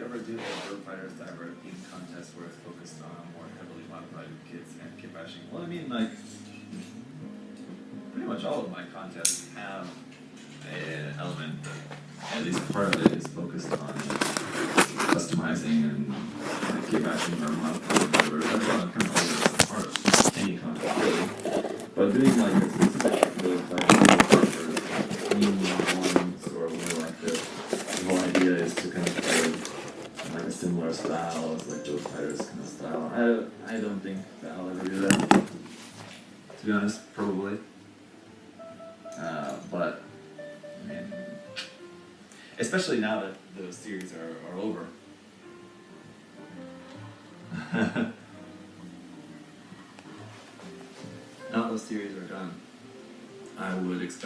ever do a Bird Fighter Cyber themed contest where it's focused on more heavily modified kits and kit bashing? Well, I mean, like, pretty much all of my contests have an element that, at least part of it, is focused on customizing and kit bashing or modifying whatever. That's not kind of always a part of any contest, really. But doing like a specific Bird Fighter theme ones or more like this, the whole idea is to kind of play like a similar style as like those fighters kind of style. I don't think that I'll ever do that. To be honest, probably. But I mean, especially now that those series are over. Now those series are done, I would expect